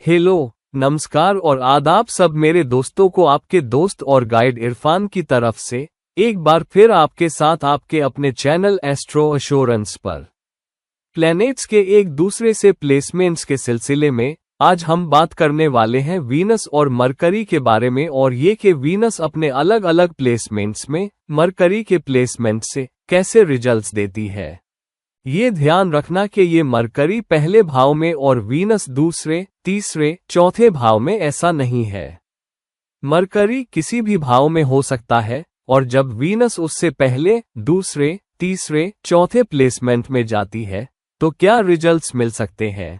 Hello, नमस्कार और आदाब सब मेरे दोस्तों को आपके दोस्त और गाइड इरफान की तरफ से एक बार फिर आपके साथ आपके अपने चैनल एस्ट्रो एश्योरेंस पर प्लैनेट्स के एक दूसरे से प्लेसमेंट्स के सिलसिले में आज हम बात करने वाले हैं वीनस और मरकरी के बारे में और ये कि वीनस अपने अलग अलग प्लेसमेंट्स में मरकरी के प्लेसमेंट से कैसे रिजल्ट्स देती है। ये ध्यान रखना कि ये मरकरी पहले भाव में और वीनस दूसरे, तीसरे, चौथे भाव में ऐसा नहीं है। मरकरी किसी भी भाव में हो सकता है और जब वीनस उससे पहले, दूसरे, तीसरे, चौथे प्लेसमेंट में जाती है तो क्या रिजल्ट्स मिल सकते हैं।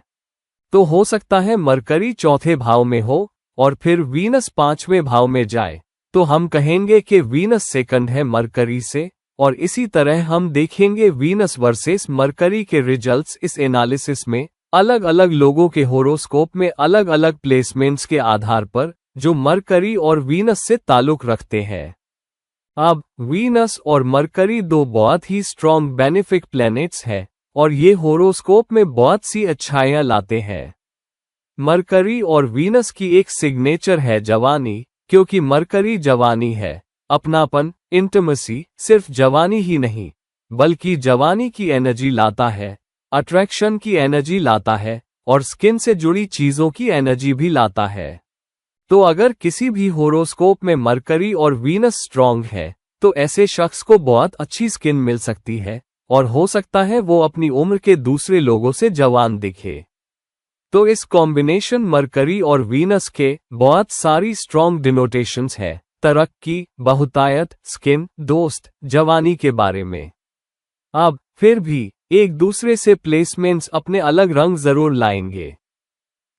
तो हो सकता है मरकरी चौथे भाव में हो और फिर वीनस पांचवें भाव में जाए तो हम कहेंगे कि वीनस सेकंड है मरकरी से, और इसी तरह हम देखेंगे वीनस वर्सेस मरकरी के रिजल्ट्स इस एनालिसिस में अलग अलग लोगों के होरोस्कोप में अलग अलग प्लेसमेंट्स के आधार पर जो मरकरी और वीनस से ताल्लुक रखते हैं। अब वीनस और मरकरी दो बहुत ही स्ट्रॉन्ग बेनिफिक प्लैनेट्स हैं और ये होरोस्कोप में बहुत सी अच्छाइयां लाते हैं। मरकरी और वीनस की एक सिग्नेचर है जवानी, क्योंकि मरकरी जवानी है, अपनापन, इंटिमेसी, सिर्फ जवानी ही नहीं बल्कि जवानी की एनर्जी लाता है, अट्रैक्शन की एनर्जी लाता है और स्किन से जुड़ी चीजों की एनर्जी भी लाता है। तो अगर किसी भी होरोस्कोप में मरकरी और वीनस स्ट्रॉन्ग है तो ऐसे शख्स को बहुत अच्छी स्किन मिल सकती है और हो सकता है वो अपनी उम्र के दूसरे लोगों से जवान दिखे। तो इस कॉम्बिनेशन मरकरी और वीनस के बहुत सारी स्ट्रॉन्ग डिनोटेशंस है तरक्की, बहुतायत, स्किन, दोस्त, जवानी के बारे में। अब फिर भी एक दूसरे से प्लेसमेंट्स अपने अलग रंग जरूर लाएंगे।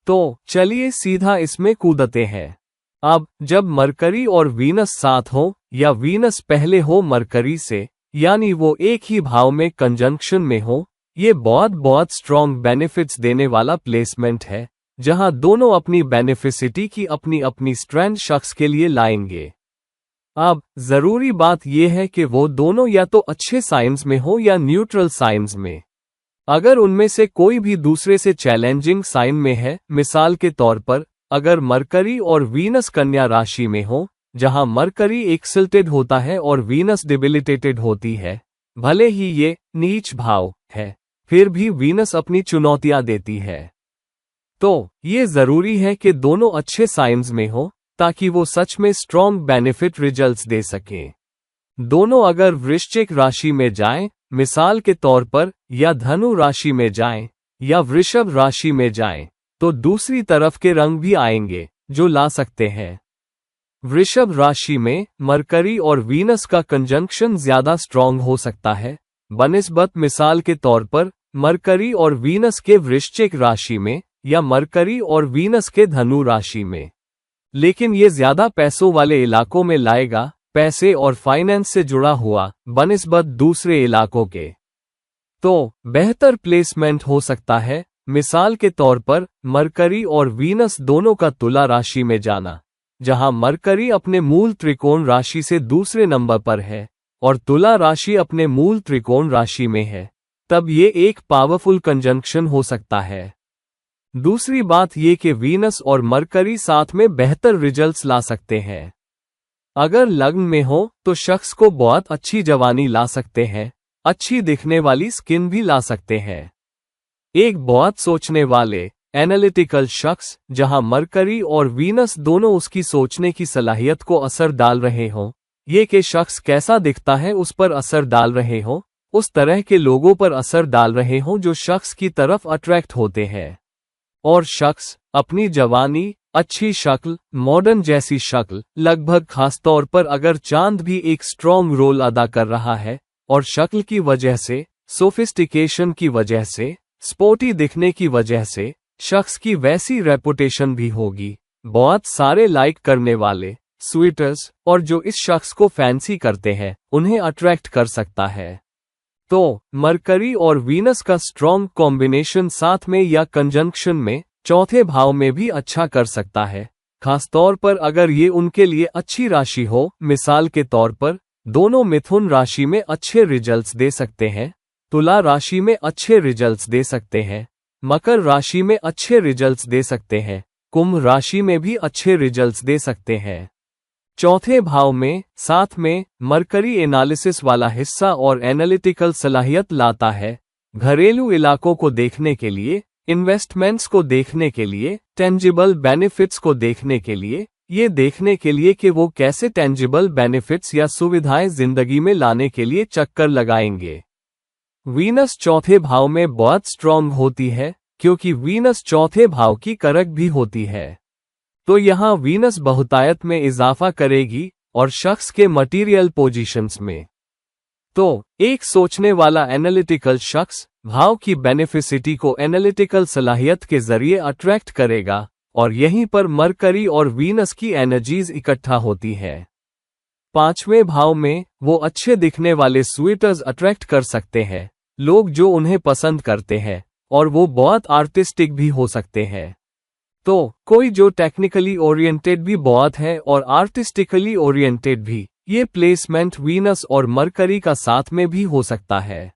तो चलिए सीधा इसमें कूदते हैं। अब जब मरकरी और वीनस साथ हो या वीनस पहले हो मरकरी से, यानी वो एक ही भाव में कंजंक्शन में हो, ये बहुत स्ट्रॉन्ग बेनिफिट्स देने वाला प्लेसमेंट है जहां दोनों अपनी बेनिफिसिटी की अपनी अपनी स्ट्रेंथ शख्स के लिए लाएंगे। अब जरूरी बात यह है कि वो दोनों या तो अच्छे साइंस में हो या न्यूट्रल साइंस में। अगर उनमें से कोई भी दूसरे से चैलेंजिंग साइन में है, मिसाल के तौर पर अगर मरकरी और वीनस कन्या राशि में हो जहां मरकरी एक्सिल्टेड होता है और वीनस डिबिलिटेटेड होती है, भले ही ये नीच भाव है फिर भी वीनस अपनी चुनौतियां देती है। तो ये जरूरी है कि दोनों अच्छे साइंस में हो ताकि वो सच में स्ट्रॉन्ग बेनिफिट रिजल्ट्स दे सकें। दोनों अगर वृश्चिक राशि में जाएं, मिसाल के तौर पर, या धनु राशि में जाएं या वृषभ राशि में जाएं, तो दूसरी तरफ के रंग भी आएंगे जो ला सकते हैं। वृषभ राशि में मरकरी और वीनस का कंजंक्शन ज्यादा स्ट्रॉन्ग हो सकता है बनिस्बत मिसाल के तौर पर मरकरी और वीनस के वृश्चिक राशि में या मरकरी और वीनस के धनु राशि में। लेकिन ये ज्यादा पैसों वाले इलाकों में लाएगा, पैसे और फाइनेंस से जुड़ा हुआ बनिस्बत दूसरे इलाकों के। तो बेहतर प्लेसमेंट हो सकता है, मिसाल के तौर पर मरकरी और वीनस दोनों का तुला राशि में जाना, जहां मरकरी अपने मूल त्रिकोण राशि से दूसरे नंबर पर है और तुला राशि अपने मूल त्रिकोण राशि में है, तब ये एक पावरफुल कंजंक्शन हो सकता है। दूसरी बात ये कि वीनस और मरकरी साथ में बेहतर रिजल्ट्स ला सकते हैं। अगर लग्न में हो तो शख्स को बहुत अच्छी जवानी ला सकते हैं, अच्छी दिखने वाली स्किन भी ला सकते हैं। एक बहुत सोचने वाले एनालिटिकल शख्स जहां मरकरी और वीनस दोनों उसकी सोचने की सलाहियत को असर डाल रहे हों, ये कि शख्स कैसा दिखता है उस पर असर डाल रहे हों, उस तरह के लोगों पर असर डाल रहे हों जो शख्स की तरफ अट्रैक्ट होते हैं। और शख्स अपनी जवानी, अच्छी शक्ल, मॉडर्न जैसी शक्ल, लगभग खासतौर पर अगर चांद भी एक स्ट्रॉन्ग रोल अदा कर रहा है और शक्ल की वजह से, सोफिस्टिकेशन की वजह से, स्पोर्टी दिखने की वजह से शख्स की वैसी रेपुटेशन भी होगी, बहुत सारे लाइक करने वाले स्वीटर्स और जो इस शख्स को फैंसी करते हैं उन्हें अट्रैक्ट कर सकता है। तो मरकरी और वीनस का स्ट्रॉन्ग कॉम्बिनेशन साथ में या कंजंक्शन में चौथे भाव में भी अच्छा कर सकता है, खासतौर पर अगर ये उनके लिए अच्छी राशि हो। मिसाल के तौर पर दोनों मिथुन राशि में अच्छे रिजल्ट्स दे सकते हैं, तुला राशि में अच्छे रिजल्ट्स दे सकते हैं, मकर राशि में अच्छे रिजल्ट्स दे सकते हैं कुंभ राशि में भी अच्छे रिजल्ट्स दे सकते हैं। चौथे भाव में साथ में मरकरी एनालिसिस वाला हिस्सा और एनालिटिकल सलाहियत लाता है। घरेलू इलाकों को देखने के लिए, इन्वेस्टमेंट्स को देखने के लिए, टेंजिबल बेनिफिट्स को देखने के लिए, ये देखने के लिए कि वो कैसे टेंजिबल बेनिफिट्स या सुविधाएं जिंदगी में लाने के लिए चक्कर लगाएंगे। वीनस चौथे भाव में बहुत स्ट्रॉन्ग होती है क्योंकि वीनस चौथे भाव की कारक भी होती है, तो यहाँ वीनस बहुतायत में इजाफा करेगी और शख्स के मटीरियल पोजीशंस में। तो एक सोचने वाला एनालिटिकल शख्स भाव की बेनिफिसिटी को एनालिटिकल सलाहियत के जरिए अट्रैक्ट करेगा और यहीं पर मरकरी और वीनस की एनर्जीज इकट्ठा होती है। पांचवें भाव में वो अच्छे दिखने वाले स्वीटर्स अट्रैक्ट कर सकते हैं, लोग जो उन्हें पसंद करते हैं, और वो बहुत आर्टिस्टिक भी हो सकते हैं। तो कोई जो टेक्निकली ओरिएंटेड भी बहुत है और आर्टिस्टिकली ओरिएंटेड भी, ये प्लेसमेंट वीनस और मरकरी का साथ में भी हो सकता है।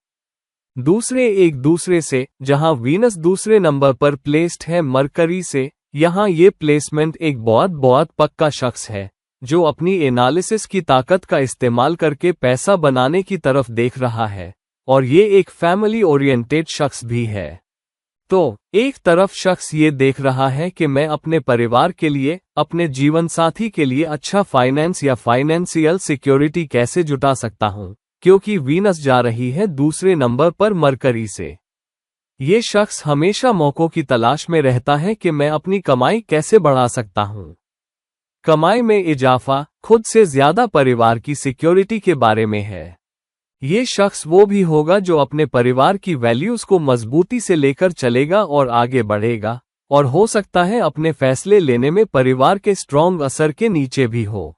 दूसरे एक दूसरे से, जहां वीनस दूसरे नंबर पर प्लेस्ड है मरकरी से, यहां ये प्लेसमेंट एक बहुत पक्का शख्स है जो अपनी एनालिसिस की ताकत का इस्तेमाल करके पैसा बनाने की तरफ देख रहा है, और ये एक फैमिली ओरिएंटेड शख्स भी है। तो एक तरफ शख्स ये देख रहा है कि मैं अपने परिवार के लिए, अपने जीवन साथी के लिए अच्छा फाइनेंस या फाइनेंशियल सिक्योरिटी कैसे जुटा सकता हूं, क्योंकि वीनस जा रही है दूसरे नंबर पर मरकरी से। ये शख्स हमेशा मौकों की तलाश में रहता है कि मैं अपनी कमाई कैसे बढ़ा सकता हूं। कमाई में इजाफा खुद से ज्यादा परिवार की सिक्योरिटी के बारे में है। ये शख्स वो भी होगा जो अपने परिवार की वैल्यूज को मजबूती से लेकर चलेगा और आगे बढ़ेगा, और हो सकता है अपने फैसले लेने में परिवार के स्ट्रॉन्ग असर के नीचे भी हो।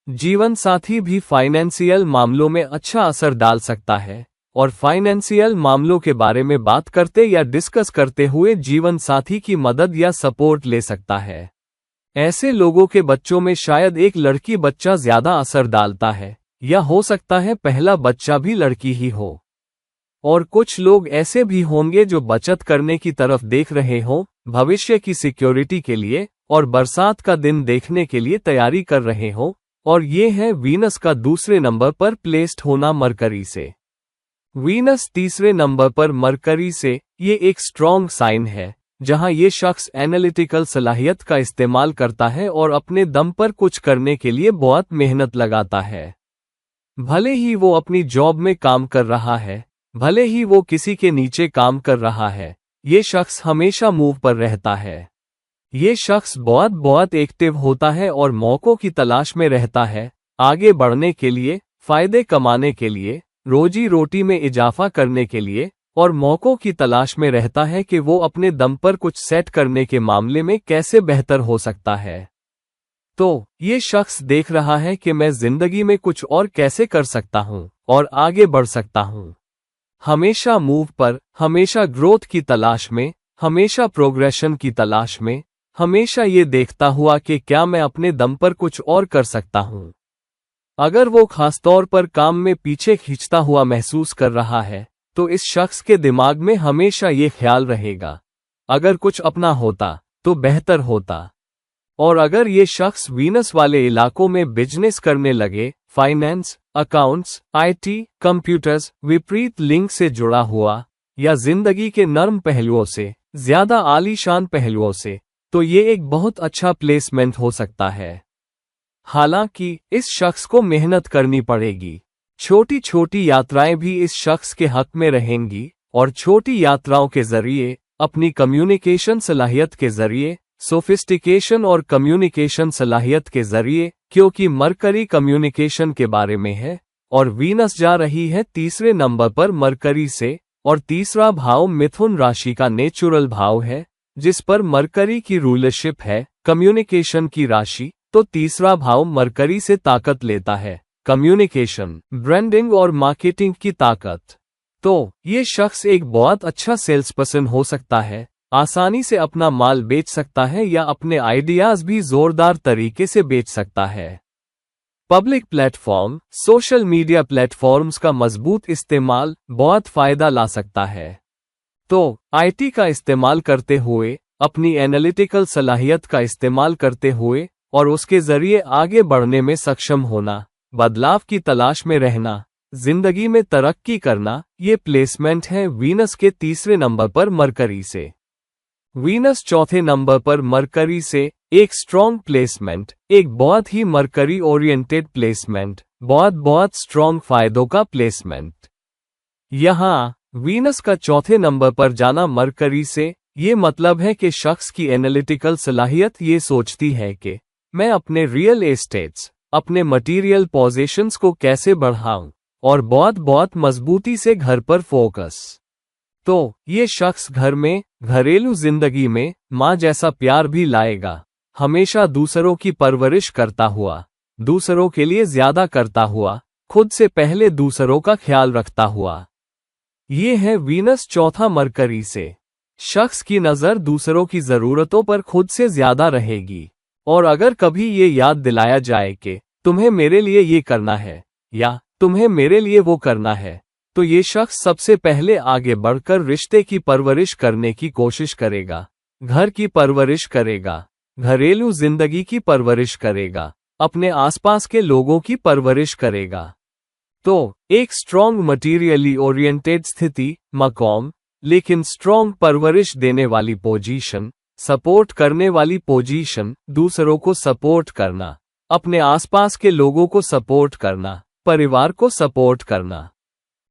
जीवन साथी भी फाइनेंशियल मामलों में अच्छा असर डाल सकता है, और फाइनेंशियल मामलों के बारे में बात करते या डिस्कस करते हुए जीवन साथी की मदद या सपोर्ट ले सकता है। ऐसे लोगों के बच्चों में शायद एक लड़की बच्चा ज्यादा असर डालता है, या हो सकता है पहला बच्चा भी लड़की ही हो। और कुछ लोग ऐसे भी होंगे जो बचत करने की तरफ देख रहे हों, भविष्य की सिक्योरिटी के लिए, और बरसात का दिन देखने के लिए तैयारी कर रहे हों, और ये है वीनस का दूसरे नंबर पर प्लेस्ड होना मरकरी से। वीनस तीसरे नंबर पर मरकरी से, ये एक स्ट्रॉन्ग साइन है जहां ये शख्स एनालिटिकल सलाहियत का इस्तेमाल करता है और अपने दम पर कुछ करने के लिए बहुत मेहनत लगाता है। भले ही वो अपनी जॉब में काम कर रहा है, भले ही वो किसी के नीचे काम कर रहा है, ये शख्स हमेशा मूव पर रहता है। ये शख्स बहुत एक्टिव होता है और मौकों की तलाश में रहता है, आगे बढ़ने के लिए, फायदे कमाने के लिए, रोजी रोटी में इजाफा करने के लिए, और मौकों की तलाश में रहता है कि वो अपने दम पर कुछ सेट करने के मामले में कैसे बेहतर हो सकता है। तो ये शख्स देख रहा है कि मैं जिंदगी में कुछ और कैसे कर सकता हूं और आगे बढ़ सकता हूं। हमेशा मूव पर, हमेशा ग्रोथ की तलाश में, हमेशा प्रोग्रेशन की तलाश में, हमेशा ये देखता हुआ कि क्या मैं अपने दम पर कुछ और कर सकता हूं। अगर वो खासतौर पर काम में पीछे खींचता हुआ महसूस कर रहा है, तो इस शख्स के दिमाग में हमेशा ये ख्याल रहेगा, अगर कुछ अपना होता तो बेहतर होता। और अगर ये शख्स वीनस वाले इलाकों में बिजनेस करने लगे, फाइनेंस, अकाउंट्स, आईटी, कंप्यूटर्स, विपरीत लिंक से जुड़ा हुआ, या जिंदगी के नर्म पहलुओं से ज्यादा आलीशान पहलुओं से, तो ये एक बहुत अच्छा प्लेसमेंट हो सकता है। हालांकि इस शख्स को मेहनत करनी पड़ेगी। छोटी छोटी यात्राएं भी इस शख्स के हक में रहेंगी, और छोटी यात्राओं के जरिए, अपनी कम्युनिकेशन सलाहियत के जरिए, सोफिस्टिकेशन और कम्युनिकेशन सलाहियत के जरिए, क्योंकि मरकरी कम्युनिकेशन के बारे में है, और वीनस जा रही है तीसरे नंबर पर मरकरी से, और तीसरा भाव मिथुन राशि का नेचुरल भाव है, जिस पर मरकरी की रूलरशिप है, कम्युनिकेशन की राशि। तो तीसरा भाव मरकरी से ताकत लेता है, कम्युनिकेशन, ब्रांडिंग और मार्केटिंग की ताकत। तो ये शख्स एक बहुत अच्छा सेल्स पर्सन हो सकता है, आसानी से अपना माल बेच सकता है या अपने आइडियाज भी जोरदार तरीके से बेच सकता है। Public platform, social media platforms का मजबूत इस्तेमाल बहुत फायदा ला सकता है। तो आईटी का इस्तेमाल करते हुए अपनी एनालिटिकल सलाहियत का इस्तेमाल करते हुए और उसके जरिए आगे बढ़ने में सक्षम होना, बदलाव की तलाश में रहना, जिंदगी में तरक्की करना, ये प्लेसमेंट है वीनस के तीसरे नंबर पर मरकरी से। वीनस चौथे नंबर पर मरकरी से एक स्ट्रॉन्ग प्लेसमेंट, एक बहुत ही मरकरी ओरिएंटेड प्लेसमेंट, बहुत स्ट्रॉन्ग फायदों का प्लेसमेंट। यहाँ वीनस का चौथे नंबर पर जाना मरकरी से ये मतलब है कि शख्स की एनालिटिकल सलाहियत ये सोचती है कि मैं अपने रियल एस्टेट्स, अपने मटीरियल पोजेशंस को कैसे बढ़ाऊं और बहुत मजबूती से घर पर फोकस। तो ये शख्स घर में, घरेलू जिंदगी में माँ जैसा प्यार भी लाएगा, हमेशा दूसरों की परवरिश करता हुआ, दूसरों के लिए ज्यादा करता हुआ, खुद से पहले दूसरों का ख्याल रखता हुआ। ये है वीनस चौथा मरकरी से। शख्स की नज़र दूसरों की ज़रूरतों पर खुद से ज्यादा रहेगी, और अगर कभी ये याद दिलाया जाए कि तुम्हें मेरे लिए ये करना है या तुम्हें मेरे लिए वो करना है, तो ये शख्स सबसे पहले आगे बढ़कर रिश्ते की परवरिश करने की कोशिश करेगा, घर की परवरिश करेगा, घरेलू जिंदगी की परवरिश करेगा, अपने आसपास के लोगों की परवरिश करेगा। तो एक स्ट्रॉन्ग मटीरियली ओरिएंटेड स्थिति, मकाम, लेकिन स्ट्रॉन्ग परवरिश देने वाली पोजीशन, सपोर्ट करने वाली पोजीशन, दूसरों को सपोर्ट करना, अपने आसपास के लोगों को सपोर्ट करना, परिवार को सपोर्ट करना,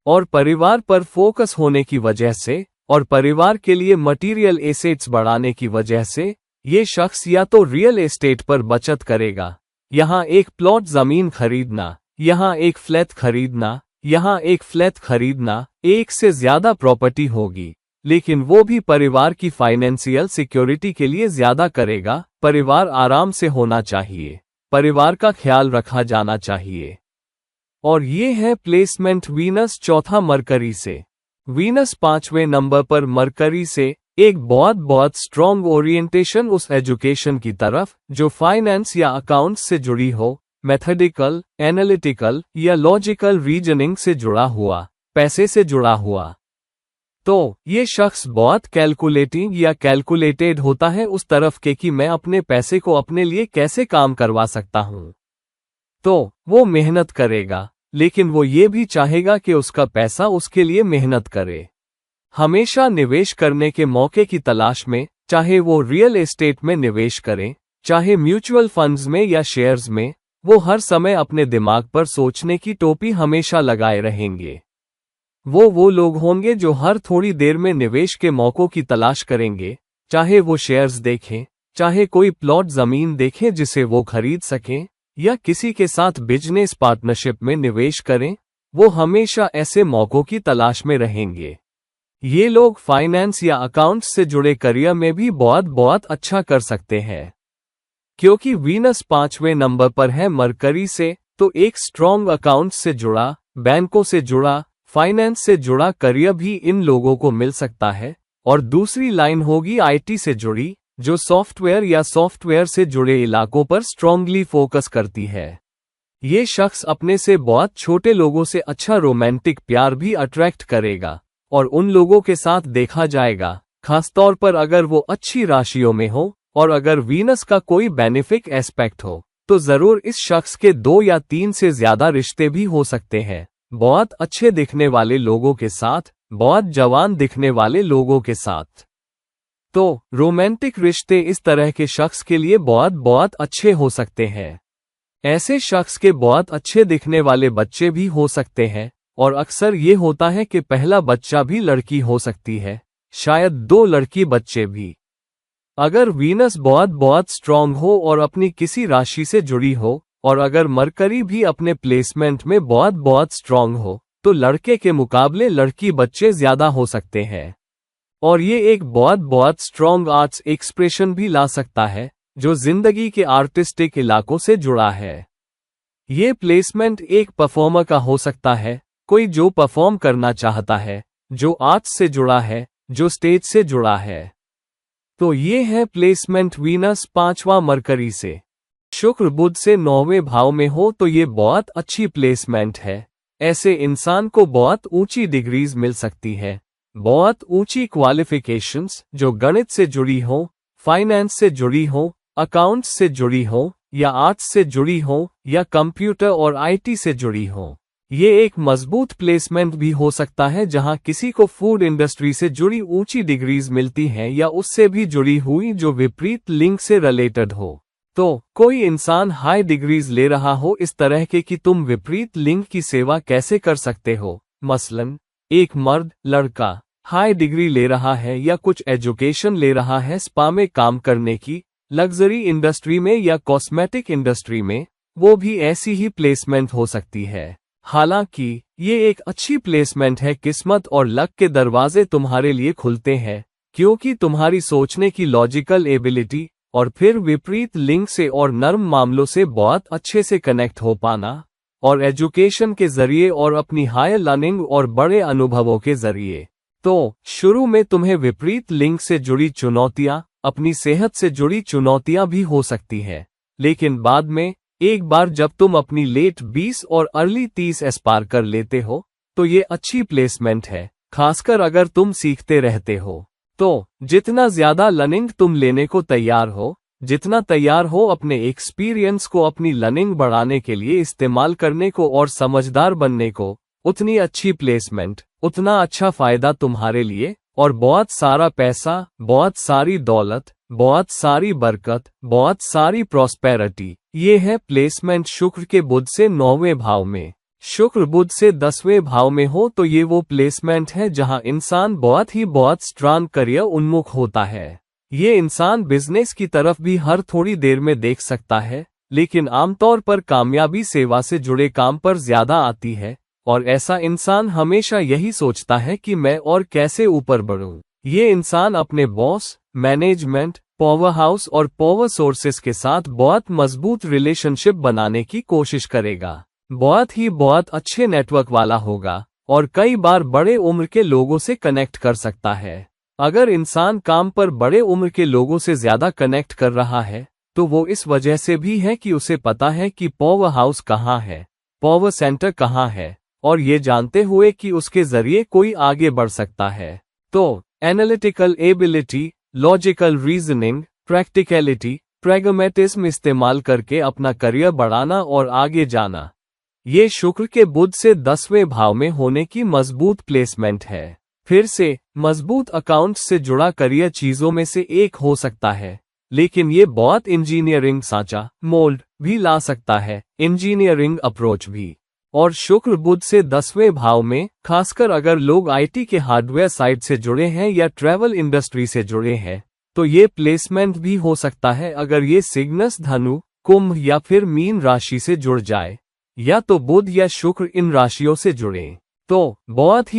और परिवार पर फोकस होने की वजह से और परिवार के लिए मटीरियल एसेट्स बढ़ाने की वजह से ये शख्स या तो रियल एस्टेट पर बचत करेगा, यहाँ एक प्लॉट जमीन खरीदना, यहाँ एक फ्लैट खरीदना, यहाँ एक फ्लैट खरीदना, एक से ज्यादा प्रॉपर्टी होगी, लेकिन वो भी परिवार की फाइनेंशियल सिक्योरिटी के लिए ज्यादा करेगा। परिवार आराम से होना चाहिए, परिवार का ख्याल रखा जाना चाहिए। और ये है प्लेसमेंट वीनस चौथा मरकरी से। वीनस पांचवें नंबर पर मरकरी से एक बहुत स्ट्रॉन्ग ओरिएंटेशन उस एजुकेशन की तरफ जो फाइनेंस या अकाउंट्स से जुड़ी हो, मैथडिकल, एनालिटिकल या लॉजिकल रीजनिंग से जुड़ा हुआ, पैसे से जुड़ा हुआ। तो ये शख्स बहुत कैलकुलेटिंग या कैलकुलेटेड होता है उस तरफ के कि मैं अपने पैसे को अपने लिए कैसे काम करवा सकता हूं। तो वो मेहनत करेगा, लेकिन वो ये भी चाहेगा कि उसका पैसा उसके लिए मेहनत करे। हमेशा निवेश करने के मौके की तलाश में, चाहे वो रियल एस्टेट में निवेश करें, चाहे म्यूचुअल फंड्स में या शेयर्स में, वो हर समय अपने दिमाग पर सोचने की टोपी हमेशा लगाए रहेंगे। वो लोग होंगे जो हर थोड़ी देर में निवेश के मौकों की तलाश करेंगे, चाहे वो शेयर्स देखें, चाहे कोई प्लॉट जमीन देखें जिसे वो खरीद सकें, या किसी के साथ बिजनेस पार्टनरशिप में निवेश करें, वो हमेशा ऐसे मौकों की तलाश में रहेंगे। ये लोग फाइनेंस या अकाउंट्स से जुड़े करियर में भी बहुत अच्छा कर सकते हैं। क्योंकि वीनस पांचवें नंबर पर है मरकरी से, तो एक स्ट्रॉन्ग अकाउंट्स से जुड़ा, बैंकों से जुड़ा, फाइनेंस से जुड़ा करियर भी इन लोगों को मिल सकता है। और दूसरी लाइन होगी आईटी से जुड़ी, जो सॉफ्टवेयर या सॉफ्टवेयर से जुड़े इलाकों पर स्ट्रांगली फोकस करती है। ये शख्स अपने से बहुत छोटे लोगों से अच्छा रोमांटिक प्यार भी अट्रैक्ट करेगा, और उन लोगों के साथ देखा जाएगा, खासतौर पर अगर वो अच्छी राशियों में हो, और अगर वीनस का कोई बेनिफिक एस्पेक्ट हो, तो जरूर इस शख्स के 2 या 3 से ज्यादा रिश्ते भी हो सकते हैं, बहुत अच्छे दिखने वाले लोगों के साथ, बहुत जवान दिखने वाले लोगों के साथ। तो रोमांटिक रिश्ते इस तरह के शख्स के लिए बहुत अच्छे हो सकते हैं। ऐसे शख्स के बहुत अच्छे दिखने वाले बच्चे भी हो सकते हैं, और अक्सर ये होता है कि पहला बच्चा भी लड़की हो सकती है, शायद 2 लड़की बच्चे भी। अगर वीनस बहुत स्ट्रांग हो और अपनी किसी राशि से जुड़ी हो, और अगर मरकरी भी अपने प्लेसमेंट में बहुत स्ट्रांग हो, तो लड़के के मुकाबले लड़की बच्चे ज्यादा हो सकते हैं। और ये एक बहुत स्ट्रांग आर्ट्स एक्सप्रेशन भी ला सकता है, जो जिंदगी के आर्टिस्टिक इलाकों से जुड़ा है। ये प्लेसमेंट एक परफॉर्मर का हो सकता है, कोई जो परफॉर्म करना चाहता है, जो आर्ट्स से जुड़ा है, जो स्टेज से जुड़ा है। तो ये है प्लेसमेंट वीनस पांचवा मरकरी से। शुक्र बुध से 9वें भाव में हो तो ये बहुत अच्छी प्लेसमेंट है। ऐसे इंसान को बहुत ऊंची डिग्रीज मिल सकती है, बहुत ऊंची क्वालिफिकेशंस जो गणित से जुड़ी हो, फाइनेंस से जुड़ी हो, अकाउंट्स से जुड़ी हो, या आर्ट्स से जुड़ी हो, या कंप्यूटर और आईटी से जुड़ी हो। ये एक मजबूत प्लेसमेंट भी हो सकता है जहां किसी को फूड इंडस्ट्री से जुड़ी ऊंची डिग्रीज मिलती हैं या उससे भी जुड़ी हुई जो विपरीत लिंक से रिलेटेड हो। तो कोई इंसान हाई डिग्रीज ले रहा हो इस तरह के कि तुम विपरीत लिंक की सेवा कैसे कर सकते हो। मसलन एक मर्द लड़का हाई डिग्री ले रहा है या कुछ एजुकेशन ले रहा है स्पा में काम करने की, लग्जरी इंडस्ट्री में या कॉस्मेटिक इंडस्ट्री में, वो भी ऐसी ही प्लेसमेंट हो सकती है। हालांकि ये एक अच्छी प्लेसमेंट है, किस्मत और लक के दरवाजे तुम्हारे लिए खुलते हैं क्योंकि तुम्हारी सोचने की लॉजिकल एबिलिटी और फिर विपरीत लिंक से और नर्म मामलों से बहुत अच्छे से कनेक्ट हो पाना, और एजुकेशन के जरिए और अपनी हायर लर्निंग और बड़े अनुभवों के जरिए। तो शुरू में तुम्हें विपरीत लिंक से जुड़ी चुनौतियां, अपनी सेहत से जुड़ी चुनौतियां भी हो सकती है, लेकिन बाद में एक बार जब तुम अपनी लेट 20 और अर्ली 30 एस्पार कर लेते हो तो ये अच्छी प्लेसमेंट है, खासकर अगर तुम सीखते रहते हो। तो जितना ज्यादा लर्निंग तुम लेने को तैयार हो, जितना तैयार हो अपने एक्सपीरियंस को अपनी लर्निंग बढ़ाने के लिए इस्तेमाल करने को और समझदार बनने को, उतनी अच्छी प्लेसमेंट, उतना अच्छा फायदा तुम्हारे लिए, और बहुत सारा पैसा, बहुत सारी दौलत, बहुत सारी बरकत, बहुत सारी प्रॉस्पेरिटी। ये है प्लेसमेंट शुक्र के बुध से 9वें भाव में। शुक्र बुध से 10वें भाव में हो तो ये वो प्लेसमेंट है जहां इंसान बहुत स्ट्रांग करियर उन्मुख होता है। ये इंसान बिजनेस की तरफ भी हर थोड़ी देर में देख सकता है, लेकिन आमतौर पर कामयाबी सेवा से जुड़े काम पर ज्यादा आती है, और ऐसा इंसान हमेशा यही सोचता है कि मैं और कैसे ऊपर बढ़ूं। ये इंसान अपने बॉस, मैनेजमेंट, पावर हाउस और पावर सोर्सेस के साथ बहुत मजबूत रिलेशनशिप बनाने की कोशिश करेगा, बहुत अच्छे नेटवर्क वाला होगा, और कई बार बड़े उम्र के लोगों से कनेक्ट कर सकता है। अगर इंसान काम पर बड़े उम्र के लोगों से ज्यादा कनेक्ट कर रहा है तो वो इस वजह से भी है कि उसे पता है कि पावर हाउस कहाँ है, पावर सेंटर कहाँ है, और ये जानते हुए कि उसके जरिए कोई आगे बढ़ सकता है। तो analytical ability, logical reasoning, practicality, pragmatism इस्तेमाल करके अपना करियर बढ़ाना और आगे जाना, ये शुक्र के बुध से 10वें भाव में होने की मजबूत प्लेसमेंट है। फिर से मजबूत अकाउंट्स से जुड़ा करियर चीजों में से एक हो सकता है, लेकिन ये बहुत इंजीनियरिंग सांचा, मोल्ड भी ला सकता है, इंजीनियरिंग अप्रोच भी। और शुक्र बुध से 10वें भाव में, खासकर अगर लोग आईटी के हार्डवेयर साइड से जुड़े हैं या ट्रैवल इंडस्ट्री से जुड़े हैं, तो ये प्लेसमेंट भी हो सकता है अगर ये सिग्नस धनु, कुंभ या फिर मीन राशि से जुड़ जाए, या तो बुध या शुक्र इन राशियों से जुड़े। तो बहुत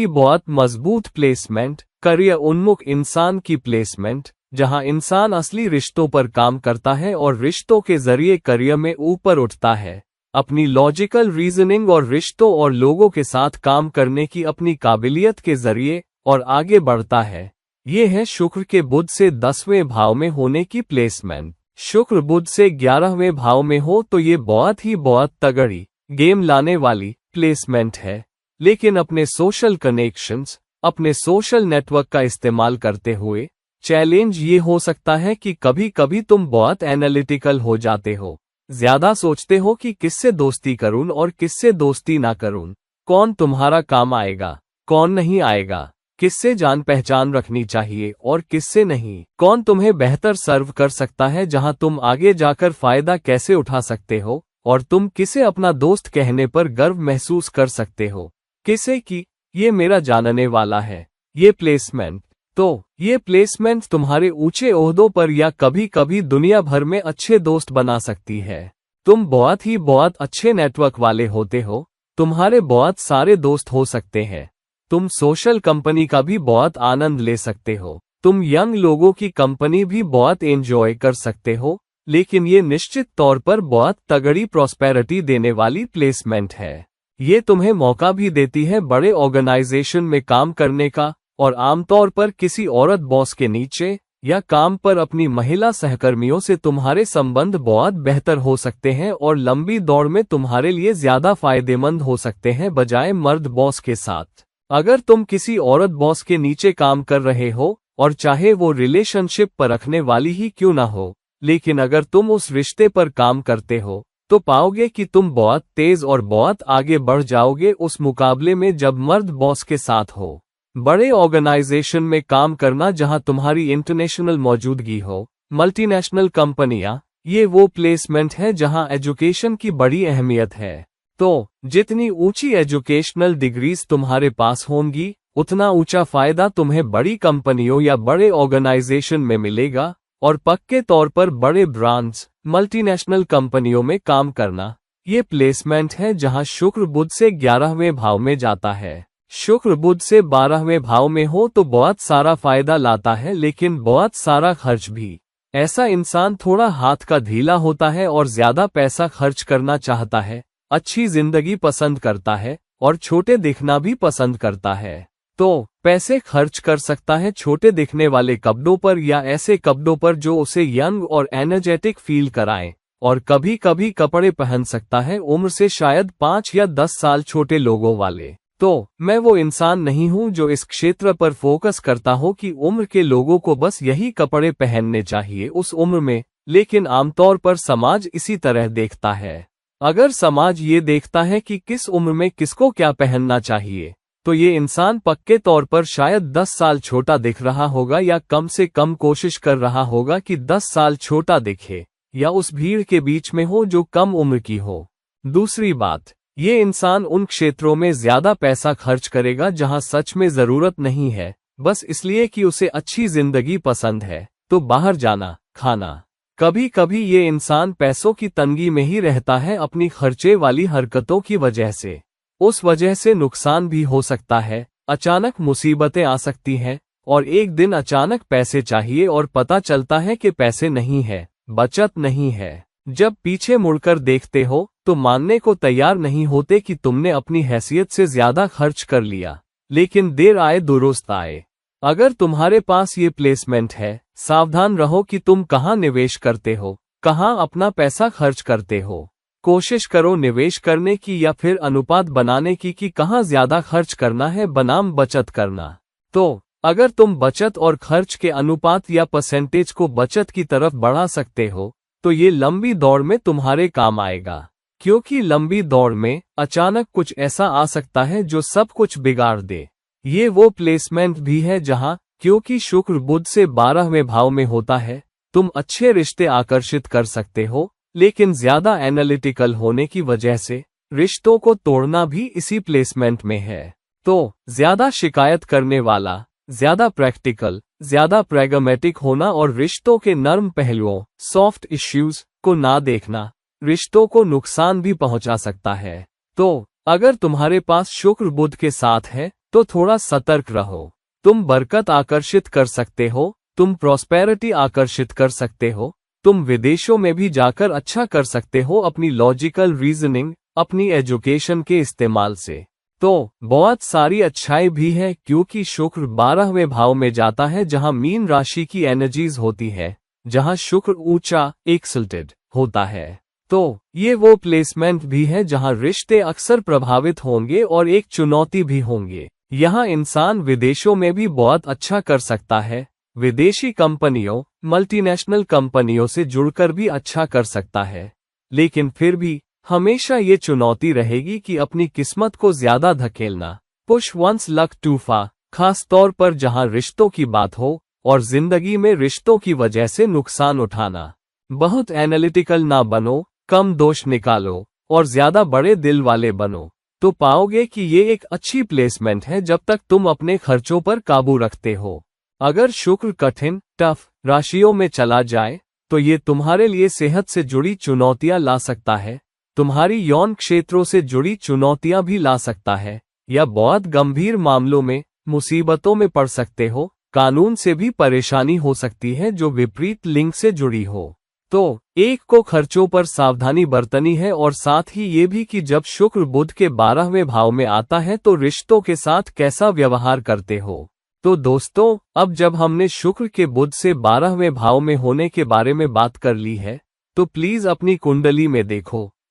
मजबूत प्लेसमेंट, करियर उन्मुख इंसान की प्लेसमेंट, जहां इंसान असली रिश्तों पर काम करता है और रिश्तों के जरिए करियर में ऊपर उठता है, अपनी लॉजिकल रीजनिंग और रिश्तों और लोगों के साथ काम करने की अपनी काबिलियत के जरिए और आगे बढ़ता है। ये है शुक्र के बुध से 10वें भाव में होने की प्लेसमेंट। शुक्र बुध से 11वें भाव में हो तो ये बहुत तगड़ी गेम लाने वाली प्लेसमेंट है, लेकिन अपने सोशल कनेक्शंस, अपने सोशल नेटवर्क का इस्तेमाल करते हुए चैलेंज ये हो सकता है कि कभी कभी तुम बहुत एनालिटिकल हो जाते हो, ज्यादा सोचते हो कि किससे दोस्ती करूं और किससे दोस्ती ना करूं, कौन तुम्हारा काम आएगा, कौन नहीं आएगा, किससे जान पहचान रखनी चाहिए और किससे नहीं, कौन तुम्हें बेहतर सर्व कर सकता है, जहां तुम आगे जाकर फायदा कैसे उठा सकते हो, और तुम किसे अपना दोस्त कहने पर गर्व महसूस कर सकते हो, किसे कि ये मेरा जानने वाला है। ये प्लेसमेंट, तो ये प्लेसमेंट तुम्हारे ऊंचे ओहदों पर या कभी कभी दुनिया भर में अच्छे दोस्त बना सकती है। तुम बहुत अच्छे नेटवर्क वाले होते हो, तुम्हारे बहुत सारे दोस्त हो सकते हैं, तुम सोशल कंपनी का भी बहुत आनंद ले सकते हो, तुम यंग लोगों की कंपनी भी बहुत एंजॉय कर सकते हो, लेकिन ये निश्चित तौर पर बहुत तगड़ी प्रॉस्पेरिटी देने वाली प्लेसमेंट है। ये तुम्हें मौका भी देती है बड़े ऑर्गेनाइजेशन में काम करने का, और आमतौर पर किसी औरत बॉस के नीचे या काम पर अपनी महिला सहकर्मियों से तुम्हारे संबंध बहुत बेहतर हो सकते हैं और लंबी दौड़ में तुम्हारे लिए ज्यादा फायदेमंद हो सकते हैं बजाय मर्द बॉस के साथ। अगर तुम किसी औरत बॉस के नीचे काम कर रहे हो और चाहे वो रिलेशनशिप पर रखने वाली ही क्यों ना हो, लेकिन अगर तुम उस रिश्ते पर काम करते हो तो पाओगे कि तुम बहुत तेज और बहुत आगे बढ़ जाओगे उस मुकाबले में जब मर्द बॉस के साथ हो। बड़े ऑर्गेनाइजेशन में काम करना जहां तुम्हारी इंटरनेशनल मौजूदगी हो, मल्टीनेशनल कंपनियां, ये वो प्लेसमेंट है जहां एजुकेशन की बड़ी अहमियत है। तो जितनी ऊंची एजुकेशनल डिग्रीज तुम्हारे पास होंगी, उतना ऊंचा फायदा तुम्हें बड़ी कंपनियों या बड़े ऑर्गेनाइजेशन में मिलेगा। और पक्के तौर पर बड़े ब्रांड्स, मल्टीनेशनल कंपनियों में काम करना, ये प्लेसमेंट है जहां शुक्र बुध से 11वें भाव में जाता है। शुक्र बुध से 12वें भाव में हो तो बहुत सारा फायदा लाता है, लेकिन बहुत सारा खर्च भी। ऐसा इंसान थोड़ा हाथ का ढीला होता है और ज्यादा पैसा खर्च करना चाहता है, अच्छी जिंदगी पसंद करता है और छोटे दिखना भी पसंद करता है। तो पैसे खर्च कर सकता है छोटे दिखने वाले कपड़ों पर या ऐसे कपड़ों पर जो उसे यंग और एनर्जेटिक फील कराएं, और कभी कभी कपड़े पहन सकता है उम्र से शायद 5 या 10 साल छोटे लोगों वाले। तो मैं वो इंसान नहीं हूं जो इस क्षेत्र पर फोकस करता हो कि उम्र के लोगों को बस यही कपड़े पहनने चाहिए उस उम्र में, लेकिन आमतौर पर समाज इसी तरह देखता है। अगर समाज ये देखता है कि किस उम्र में किसको क्या पहनना चाहिए, तो ये इंसान पक्के तौर पर शायद 10 साल छोटा दिख रहा होगा या कम से कम कोशिश कर रहा होगा कि 10 साल छोटा दिखे, या उस भीड़ के बीच में हो जो कम उम्र की हो। दूसरी बात, ये इंसान उन क्षेत्रों में ज्यादा पैसा खर्च करेगा जहां सच में जरूरत नहीं है, बस इसलिए कि उसे अच्छी जिंदगी पसंद है, तो बाहर जाना, खाना। कभी कभी ये इंसान पैसों की तंगी में ही रहता है अपनी खर्चे वाली हरकतों की वजह से। उस वजह से नुकसान भी हो सकता है, अचानक मुसीबतें आ सकती हैं, और एक दिन अचानक पैसे चाहिए और पता चलता है कि पैसे नहीं है, बचत नहीं है। जब पीछे मुड़कर देखते हो तो मानने को तैयार नहीं होते कि तुमने अपनी हैसियत से ज्यादा खर्च कर लिया, लेकिन देर आए दुरुस्त आए। अगर तुम्हारे पास ये प्लेसमेंट है, सावधान रहो कि तुम कहाँ निवेश करते हो, कहाँ अपना पैसा खर्च करते हो। कोशिश करो निवेश करने की या फिर अनुपात बनाने की कि कहाँ ज्यादा खर्च करना है बनाम बचत करना। तो अगर तुम बचत और खर्च के अनुपात या परसेंटेज को बचत की तरफ बढ़ा सकते हो, तो ये लंबी दौड़ में तुम्हारे काम आएगा, क्योंकि लंबी दौड़ में अचानक कुछ ऐसा आ सकता है जो सब कुछ बिगाड़ दे। ये वो प्लेसमेंट भी है जहां, क्योंकि शुक्र बुध से 12वें भाव में होता है, तुम अच्छे रिश्ते आकर्षित कर सकते हो, लेकिन ज्यादा एनालिटिकल होने की वजह से रिश्तों को तोड़ना भी इसी प्लेसमेंट में है। तो ज्यादा शिकायत करने वाला, ज्यादा प्रैक्टिकल, ज्यादा प्रैग्मेटिक होना और रिश्तों के नर्म पहलुओं, सॉफ्ट इश्यूज को ना देखना रिश्तों को नुकसान भी पहुंचा सकता है। तो अगर तुम्हारे पास शुक्र बुध के साथ है तो थोड़ा सतर्क रहो। तुम बरकत आकर्षित कर सकते हो, तुम प्रॉस्पेरिटी आकर्षित कर सकते हो, तुम विदेशों में भी जाकर अच्छा कर सकते हो अपनी लॉजिकल रीजनिंग, अपनी एजुकेशन के इस्तेमाल से। तो बहुत सारी अच्छाई भी है, क्योंकि शुक्र 12वें भाव में जाता है जहां मीन राशि की एनर्जीज होती है, जहां शुक्र ऊंचा एक्सल्टेड होता है। तो ये वो प्लेसमेंट भी है जहां रिश्ते अक्सर प्रभावित होंगे और एक चुनौती भी होंगे। यहाँ इंसान विदेशों में भी बहुत अच्छा कर सकता है, विदेशी कंपनियों, मल्टीनेशनल कंपनियों से जुड़कर भी अच्छा कर सकता है, लेकिन फिर भी हमेशा ये चुनौती रहेगी कि अपनी किस्मत को ज्यादा धकेलना, पुश वंस लक टू फार, खास तौर पर जहां रिश्तों की बात हो और जिंदगी में रिश्तों की वजह से नुकसान उठाना। बहुत एनालिटिकल ना बनो, कम दोष निकालो और ज्यादा बड़े दिल वाले बनो, तो पाओगे कि ये एक अच्छी प्लेसमेंट है जब तक तुम अपने खर्चों पर काबू रखते हो। अगर शुक्र कठिन, टफ राशियों में चला जाए तो ये तुम्हारे लिए सेहत से जुड़ी चुनौतियां ला सकता है, तुम्हारी यौन क्षेत्रों से जुड़ी चुनौतियां भी ला सकता है, या बहुत गंभीर मामलों में मुसीबतों में पड़ सकते हो, कानून से भी परेशानी हो सकती है जो विपरीत लिंग से जुड़ी हो। तो एक को खर्चों पर सावधानी बरतनी है, और साथ ही ये भी कि जब शुक्र बुध के 12वें भाव में आता है तो रिश्तों के साथ कैसा व्यवहार करते हो। तो दोस्तों, अब जब हमने शुक्र के बुध से 12वें भाव में होने के बारे में बात कर ली है, तो प्लीज अपनी कुंडली में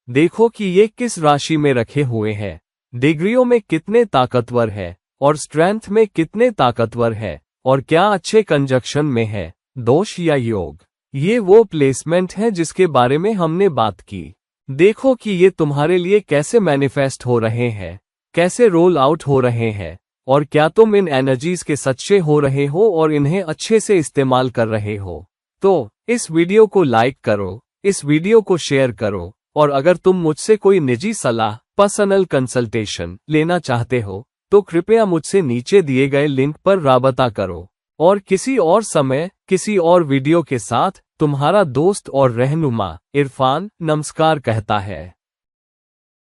देखो कि ये किस राशि में रखे हुए हैं, डिग्रियों में कितने ताकतवर है और स्ट्रेंथ में कितने ताकतवर है, और क्या अच्छे कंजक्शन में है, दोष या योग। ये वो प्लेसमेंट है जिसके बारे में हमने बात की। देखो कि ये तुम्हारे लिए कैसे मैनिफेस्ट हो रहे हैं, कैसे रोल आउट हो रहे हैं, और क्या तुम इन एनर्जीज के सच्चे हो रहे हो और इन्हें अच्छे से इस्तेमाल कर रहे हो। तो इस वीडियो को लाइक करो, इस वीडियो को शेयर करो, और अगर तुम मुझसे कोई निजी सलाह, पर्सनल कंसल्टेशन लेना चाहते हो तो कृपया मुझसे नीचे दिए गए लिंक पर राबता करो। और किसी और समय, किसी और वीडियो के साथ तुम्हारा दोस्त और रहनुमा इरफान नमस्कार कहता है।